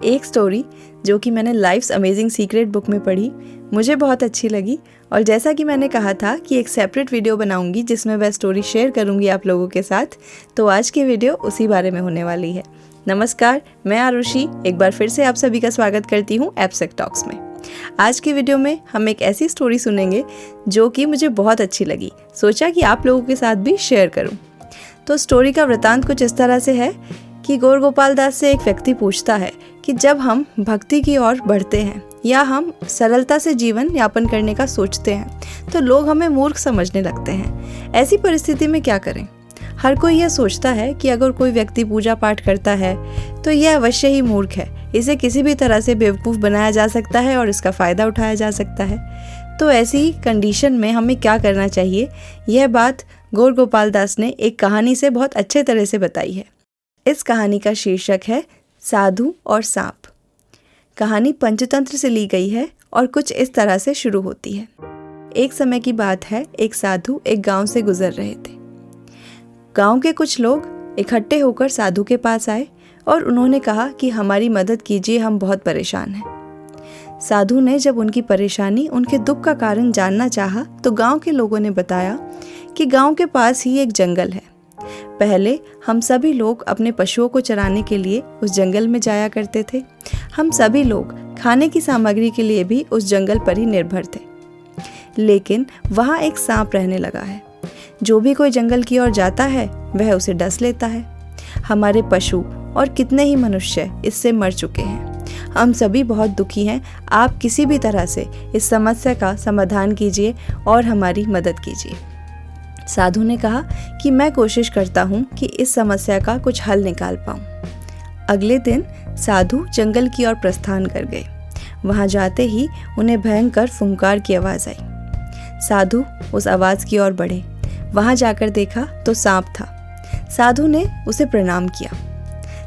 एक स्टोरी जो कि मैंने लाइफ्स अमेजिंग सीक्रेट बुक में पढ़ी, मुझे बहुत अच्छी लगी और जैसा कि मैंने कहा था कि एक सेपरेट वीडियो बनाऊंगी जिसमें वह स्टोरी शेयर करूंगी आप लोगों के साथ, तो आज की वीडियो उसी बारे में होने वाली है। नमस्कार, मैं आरुषि एक बार फिर से आप सभी का स्वागत करती हूँ एब्सेक टॉक्स में। आज की वीडियो में हम एक ऐसी स्टोरी सुनेंगे जो कि मुझे बहुत अच्छी लगी, सोचा कि आप लोगों के साथ भी शेयर करूं। तो स्टोरी का वृतांत कुछ इस तरह से है कि गौर गोपाल दास से एक व्यक्ति पूछता है कि जब हम भक्ति की ओर बढ़ते हैं या हम सरलता से जीवन यापन करने का सोचते हैं तो लोग हमें मूर्ख समझने लगते हैं। ऐसी परिस्थिति में क्या करें? हर कोई यह सोचता है कि अगर कोई व्यक्ति पूजा पाठ करता है तो यह अवश्य ही मूर्ख है, इसे किसी भी तरह से बेवकूफ़ बनाया जा सकता है और इसका फ़ायदा उठाया जा सकता है। तो ऐसी कंडीशन में हमें क्या करना चाहिए, यह बात गौर गोपाल दास ने एक कहानी से बहुत अच्छे तरह से बताई है। इस कहानी का शीर्षक है साधु और सांप। कहानी पंचतंत्र से ली गई है और कुछ इस तरह से शुरू होती है। एक समय की बात है, एक साधु एक गांव से गुजर रहे थे। गांव के कुछ लोग इकट्ठे होकर साधु के पास आए और उन्होंने कहा कि हमारी मदद कीजिए, हम बहुत परेशान हैं। साधु ने जब उनकी परेशानी, उनके दुख का कारण जानना चाहा तो गांव के लोगों ने बताया कि गांव के पास ही एक जंगल है। पहले हम सभी लोग अपने पशुओं को चराने के लिए उस जंगल में जाया करते थे। हम सभी लोग खाने की सामग्री के लिए भी उस जंगल पर ही निर्भर थे। लेकिन वहाँ एक सांप रहने लगा है। जो भी कोई जंगल की ओर जाता है वह उसे डस लेता है। हमारे पशु और कितने ही मनुष्य इससे मर चुके हैं। हम सभी बहुत दुखी हैं। आप किसी भी तरह से इस समस्या का समाधान कीजिए और हमारी मदद कीजिए। साधु ने कहा कि मैं कोशिश करता हूँ कि इस समस्या का कुछ हल निकाल पाऊँ। अगले दिन साधु जंगल की ओर प्रस्थान कर गए। वहाँ जाते ही उन्हें भयंकर फुंकार की आवाज़ आई। साधु उस आवाज़ की ओर बढ़े। वहाँ जाकर देखा तो सांप था। साधु ने उसे प्रणाम किया।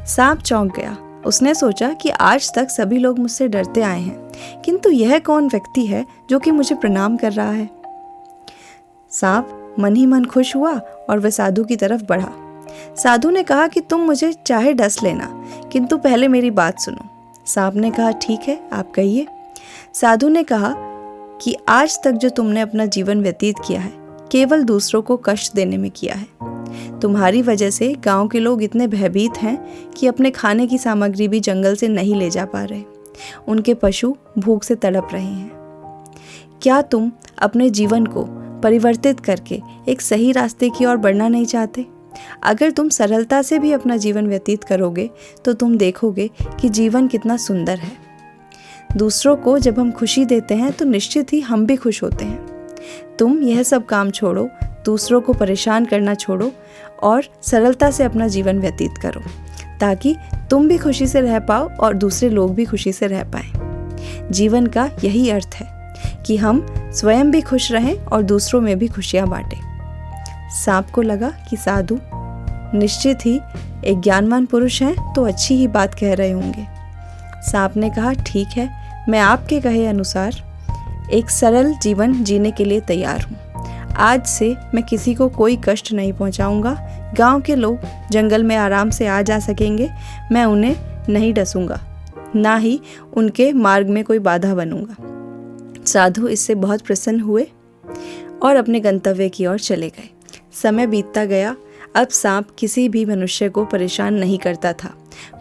सांप चौंक गया। उसने सोचा कि आज तक सभी लोग मुझसे डरते आए हैं, किंतु यह कौन व्यक्ति है जो कि मुझे प्रणाम कर रहा है। सांप मन ही मन खुश हुआ और वह साधु की तरफ बढ़ा। साधु ने कहा कि तुम मुझे चाहे डस लेना, किंतु पहले मेरी बात सुनो। सांप ने कहा ठीक है, आप कहिए। साधु ने कहा कि आज तक जो तुमने अपना जीवन व्यतीत किया है केवल दूसरों को कष्ट देने में किया है। तुम्हारी वजह से गांव के लोग इतने भयभीत हैं कि अपने खाने की सामग्री भी जंगल से नहीं ले जा पा रहे। उनके पशु भूख से तड़प रहे हैं। क्या तुम अपने जीवन को परिवर्तित करके एक सही रास्ते की ओर बढ़ना नहीं चाहते? अगर तुम सरलता से भी अपना जीवन व्यतीत करोगे तो तुम देखोगे कि जीवन कितना सुंदर है। दूसरों को जब हम खुशी देते हैं तो निश्चित ही हम भी खुश होते हैं। तुम यह सब काम छोड़ो, दूसरों को परेशान करना छोड़ो और सरलता से अपना जीवन व्यतीत करो, ताकि तुम भी खुशी से रह पाओ और दूसरे लोग भी खुशी से रह पाएं। जीवन का यही अर्थ है कि हम स्वयं भी खुश रहें और दूसरों में भी खुशियां बांटें। सांप को लगा कि साधु निश्चित ही एक ज्ञानवान पुरुष हैं, तो अच्छी ही बात कह रहे होंगे। सांप ने कहा ठीक है, मैं आपके कहे अनुसार एक सरल जीवन जीने के लिए तैयार हूँ। आज से मैं किसी को कोई कष्ट नहीं पहुँचाऊँगा। गांव के लोग जंगल में आराम से आ जा सकेंगे। मैं उन्हें नहीं डसूंगा, ना ही उनके मार्ग में कोई बाधा बनूंगा। साधु इससे बहुत प्रसन्न हुए और अपने गंतव्य की ओर चले गए। समय बीतता गया। अब सांप किसी भी मनुष्य को परेशान नहीं करता था।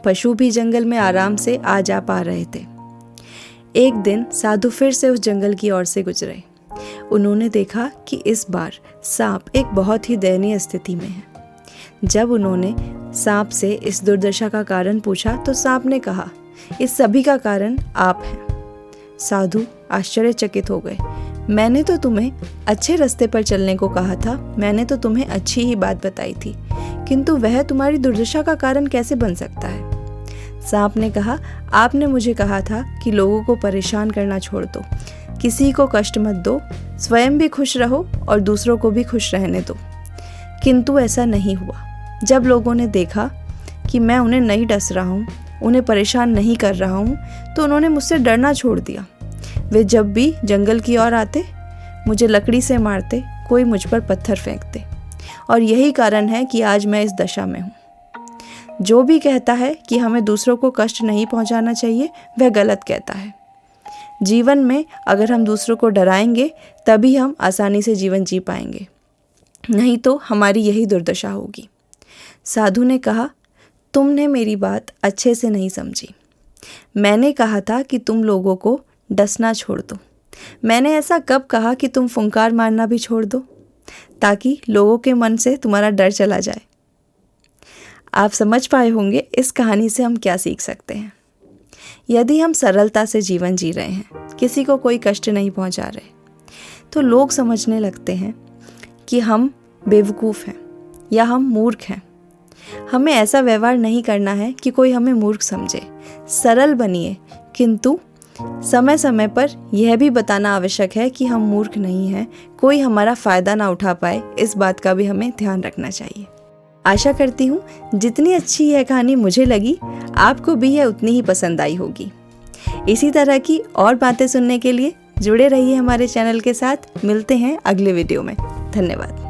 पशु भी जंगल में आराम से आ जा पा रहे थे। एक दिन साधु फिर से उस जंगल की ओर से गुजरे। उन्होंने देखा कि इस बार सांप एक बहुत ही दयनीय स्थिति में है। जब उन्होंने सांप से इस दुर्दशा का कारण पूछा तो सांप ने कहा, इस सभी का कारण आप हैं। साधु आश्चर्यचकित हो गए। मैंने तो तुम्हें अच्छे रास्ते पर चलने को कहा था, मैंने तो तुम्हें अच्छी ही बात बताई थी, किंतु वह तुम्हारी दुर्दशा का कारण कैसे बन सकता है? सांप ने कहा, आपने मुझे कहा था कि लोगों को परेशान करना छोड़ दो, किसी को कष्ट मत दो, स्वयं भी खुश रहो और दूसरों को भी खुश रहने दो। किंतु ऐसा नहीं हुआ। जब लोगों ने देखा कि मैं उन्हें नहीं डस रहा हूँ, उन्हें परेशान नहीं कर रहा हूँ, तो उन्होंने मुझसे डरना छोड़ दिया। वे जब भी जंगल की ओर आते मुझे लकड़ी से मारते, कोई मुझ पर पत्थर फेंकते, और यही कारण है कि आज मैं इस दशा में हूँ। जो भी कहता है कि हमें दूसरों को कष्ट नहीं पहुंचाना चाहिए, वह गलत कहता है। जीवन में अगर हम दूसरों को डराएंगे तभी हम आसानी से जीवन जी पाएंगे, नहीं तो हमारी यही दुर्दशा होगी। साधु ने कहा, तुमने मेरी बात अच्छे से नहीं समझी। मैंने कहा था कि तुम लोगों को डसना छोड़ दो। मैंने ऐसा कब कहा कि तुम फुंकार मारना भी छोड़ दो, ताकि लोगों के मन से तुम्हारा डर चला जाए। आप समझ पाए होंगे इस कहानी से हम क्या सीख सकते हैं। यदि हम सरलता से जीवन जी रहे हैं, किसी को कोई कष्ट नहीं पहुंचा रहे, तो लोग समझने लगते हैं कि हम बेवकूफ़ हैं या हम मूर्ख हैं। हमें ऐसा व्यवहार नहीं करना है कि कोई हमें मूर्ख समझे। सरल बनिए, किंतु समय समय पर यह भी बताना आवश्यक है कि हम मूर्ख नहीं हैं, कोई हमारा फ़ायदा ना उठा पाए, इस बात का भी हमें ध्यान रखना चाहिए। आशा करती हूँ जितनी अच्छी यह कहानी मुझे लगी, आपको भी यह उतनी ही पसंद आई होगी। इसी तरह की और बातें सुनने के लिए जुड़े रहिए हमारे चैनल के साथ। मिलते हैं अगले वीडियो में। धन्यवाद।